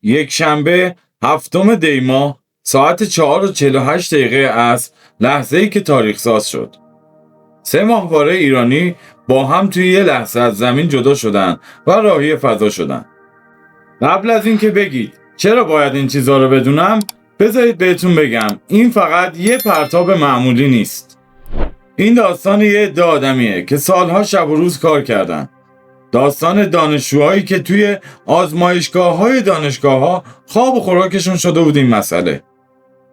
یک شنبه 7 دی ماه ساعت 4:48 عصر، لحظه‌ای که تاریخ ساز شد. 3 ماهواره ایرانی با هم توی یه لحظه از زمین جدا شدن و راهی فضا شدن. قبل از اینکه بگید چرا باید این چیزا رو بدونم، بذارید بهتون بگم این فقط یه پرتاب معمولی نیست. این داستان یه عده آدمیه که سالها شب و روز کار کردن. داستان دانشجوهایی که توی آزمایشگاه‌های دانشگاه‌ها خواب و خوراکشون شده بود این مسئله.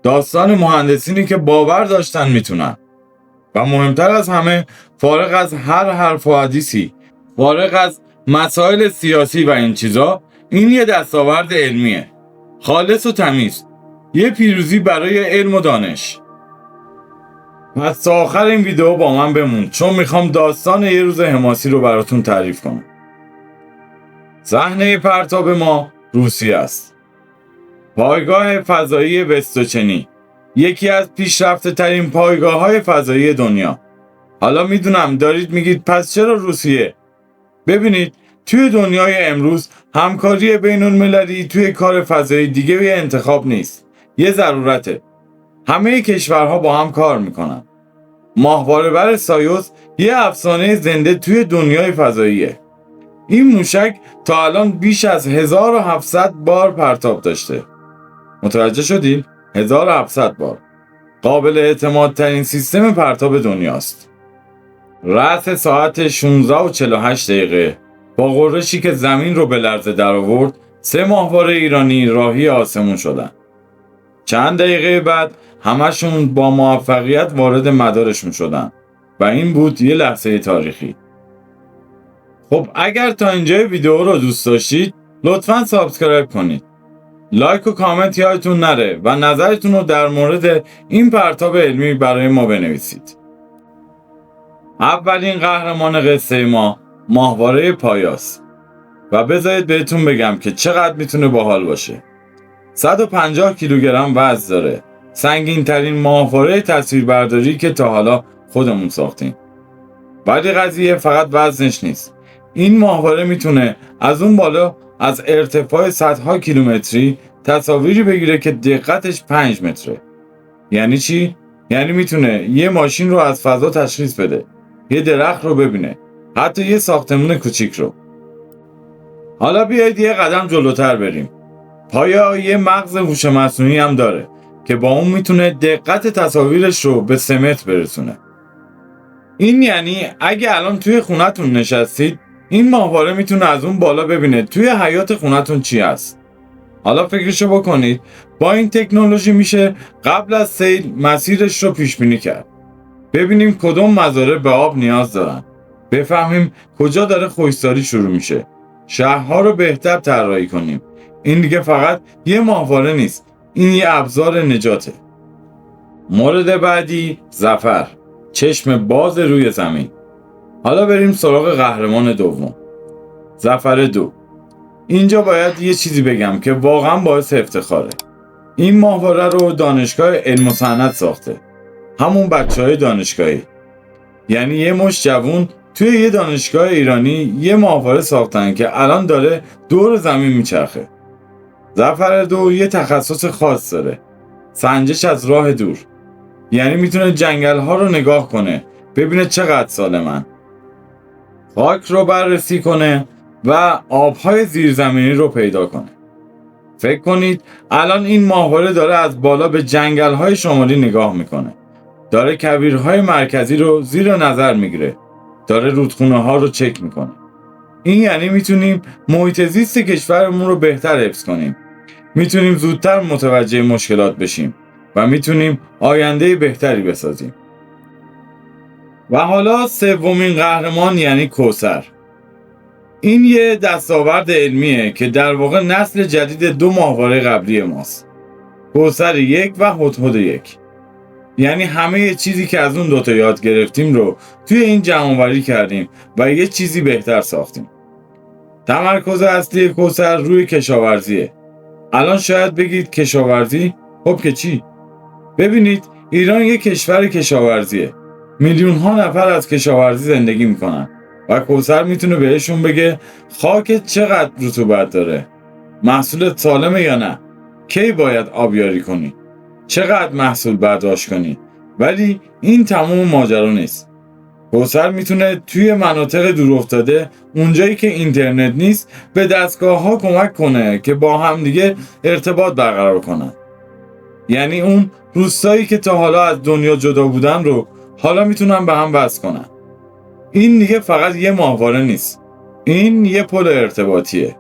داستان مهندسینی که باور داشتن میتونن. و مهمتر از همه، فارغ از هر حرف و حدیثی، فارغ از مسائل سیاسی و این چیزا، این یه دستاورد علمیه. خالص و تمیز. یه پیروزی برای علم و دانش. پس تا آخر این ویدیو با من بمون، چون میخوام داستان یه روز حماسی رو براتون تعریف کنم. صحنه پرتاب ما روسیه است. پایگاه فضایی وستوچنی، یکی از پیشرفته ترین پایگاه های فضایی دنیا. حالا میدونم دارید میگید پس چرا روسیه؟ ببینید، توی دنیای امروز همکاری بین المللی توی کار فضایی دیگه یه انتخاب نیست، یه ضرورته. همه کشورها با هم کار میکنن. ماهواره بر سایوس یه افسانه زنده توی دنیای فضاییه. این موشک تا الان بیش از 1700 بار پرتاب داشته. متوجه شدید؟ 1700 بار. قابل اعتماد ترین سیستم پرتاب دنیاست. رأس ساعت 16:48 با غرشی که زمین رو به لرزه در آورد، 3 ماهواره ایرانی راهی آسمون شدن. چند دقیقه بعد همشون با موفقیت وارد مدارشون شدن و این بود یه لحظه تاریخی. خب اگر تا اینجای ویدیو رو دوست داشتید لطفاً سابسکرایب کنید. لایک و کامنت یادتون نره و نظرتون رو در مورد این پرتاب علمی برای ما بنویسید. اولین قهرمان قصه ما ماهواره پایاس. و بذارید بهتون بگم که چقدر میتونه باحال باشه. 150 کیلوگرم وزن داره. سنگین ترین ماهواره تصویربرداری که تا حالا خودمون ساختیم. ولی قضیه فقط وزنش نیست. این ماهواره میتونه از اون بالا از ارتفاع صدها کیلومتری تصاویری بگیره که دقتش 5 متره. یعنی چی؟ یعنی میتونه یه ماشین رو از فضا تشخیص بده، یه درخت رو ببینه، حتی یه ساختمون کوچیک رو. حالا بیایید یه قدم جلوتر بریم. پایا یه مغز هوش مصنوعی هم داره که با اون میتونه دقت تصاویرش رو به 3 متر برسونه. این یعنی اگه الان توی خونتون نشستید، این ماهواره میتونه از اون بالا ببینه توی حیاط خونتون چی هست. حالا فکرشو بکنید، با این تکنولوژی میشه قبل از سیل مسیرش رو پیش بینی کرد. ببینیم کدوم مزارع به آب نیاز دارن. بفهمیم کجا داره خشکسالی شروع میشه. شهرها رو بهتر طراحی کنیم. این دیگه فقط یه ماهواره نیست، این یه ابزار نجاته. مورد بعدی، ظفر، چشم باز روی زمین. حالا بریم سراغ قهرمان دوم، ظفر 2. اینجا باید یه چیزی بگم که واقعا باعث افتخاره. این ماهواره رو دانشگاه علم و صنعت ساخته. همون بچهای دانشگاهی. یعنی یه مشت جوون توی یه دانشگاه ایرانی یه ماهواره ساختن که الان داره دور زمین میچرخه. ظفر 2 یه تخصص خاص داره، سنجش از راه دور. یعنی میتونه جنگل ها رو نگاه کنه، ببینه چقدر سالمن، خاک رو بررسی کنه و آبهای زیرزمینی رو پیدا کنه. فکر کنید الان این ماهواره داره از بالا به جنگل های شمالی نگاه میکنه، داره کویرهای مرکزی رو زیر نظر میگیره، داره رودخونه ها رو چک میکنه. این یعنی میتونیم محیط زیست کشورمون رو بهتر حفظ کنیم، میتونیم زودتر متوجه مشکلات بشیم و میتونیم آینده بهتری بسازیم. و حالا سومین قهرمان یعنی کوثر. این یه دستاورد علمیه که در واقع نسل جدید 2 ماهواره قبلی ماست. کوثر 1 و هدهد 1. یعنی همه چیزی که از اون دوتا یاد گرفتیم رو توی این جمع‌آوری کردیم و یه چیزی بهتر ساختیم. تمرکز اصلی کوثر روی کشاورزیه. الان شاید بگید کشاورزی؟ خب که چی؟ ببینید ایران یک کشور کشاورزیه. میلیون ها نفر از کشاورزی زندگی میکنن و کوثر میتونه بهشون بگه خاک چقدر رطوبت داره، محصولت سالمه یا نه؟ کی باید آبیاری کنی؟ چقدر محصول برداشت کنی؟ ولی این تمام ماجرا نیست. کوثر میتونه توی مناطق دورافتاده اونجایی که اینترنت نیست به دستگاه ها کمک کنه که با هم دیگه ارتباط برقرار کنن. یعنی اون روستایی که تا حالا از دنیا جدا بودن رو حالا میتونن به هم وصل کنن. این دیگه فقط یه ماهواره نیست. این یه پل ارتباطیه.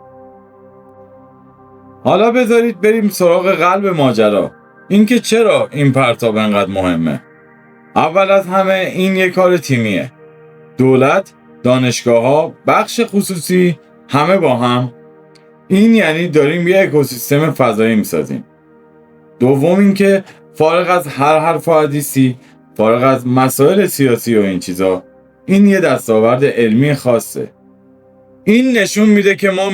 حالا بذارید بریم سراغ قلب ماجرا. اینکه چرا این پرتاب انقدر مهمه. اول از همه این یه کار تیمیه. دولت، دانشگاه‌ها، بخش خصوصی، همه با هم. این یعنی داریم یه اکوسیستم فضایی میسازیم. دوم اینکه فارغ از هر حرف و حدیثی، فارغ از مسائل سیاسی و این چیزا، این یه دستاورد علمی خاصه. این نشون میده که ما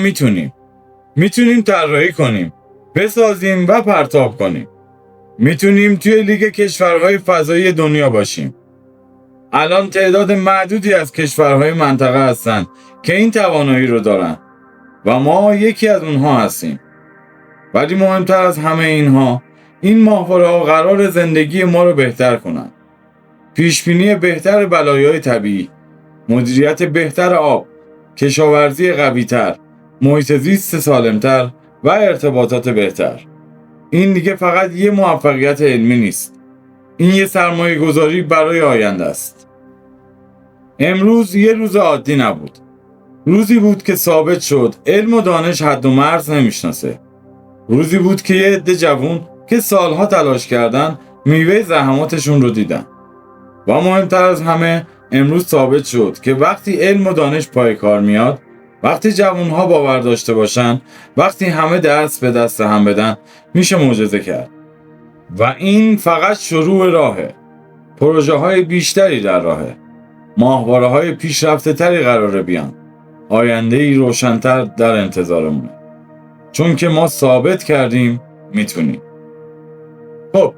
میتونیم طراحی کنیم، بسازیم و پرتاب کنیم. میتونیم توی لیگ کشورهای فضایی دنیا باشیم. الان تعداد معدودی از کشورهای منطقه هستن که این توانایی رو دارن و ما یکی از اونها هستیم. ولی مهمتر از همه اینها، این ماهواره‌ها قرار زندگی ما رو بهتر کنن. پیشبینی بهتر بلایای طبیعی، مدیریت بهتر آب، کشاورزی قوی‌تر، محیط زیست سالمتر و ارتباطات بهتر. این دیگه فقط یه موفقیت علمی نیست. این یه سرمایه گذاری برای آینده است. امروز یه روز عادی نبود. روزی بود که ثابت شد علم و دانش حد و مرز نمیشناسه. روزی بود که یه عده جوون که سالها تلاش کردن میوه زحماتشون رو دیدن. و مهمتر از همه امروز ثابت شد که وقتی علم و دانش پای کار میاد، وقتی جوانها باور داشته باشن، وقتی همه دست به دست هم بدن، میشه معجزه کرد. و این فقط شروع راهه. پروژه های بیشتری در راهه. ماهواره های پیشرفته تری قراره بیان. آینده ای روشن‌تر در انتظارمونه. چون که ما ثابت کردیم میتونیم. خب،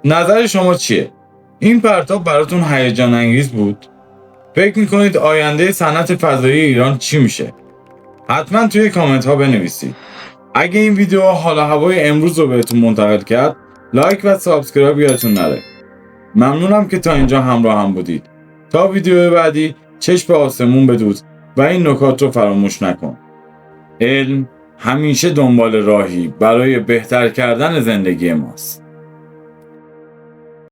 نظر شما چیه؟ این پرتاب براتون هیجان انگیز بود؟ فکر میکنید آینده صنعت فضایی ایران چی میشه؟ حتما توی کامنت ها بنویسید. اگه این ویدیو حال و هوای امروز رو بهتون منتقل کرد، لایک و سابسکرایب یادتون نره. ممنونم که تا اینجا همراه هم بودید. تا ویدیو بعدی چشم به آسمون بدوز و این نکات رو فراموش نکن. علم همیشه دنبال راهی برای بهتر کردن زندگی ماست.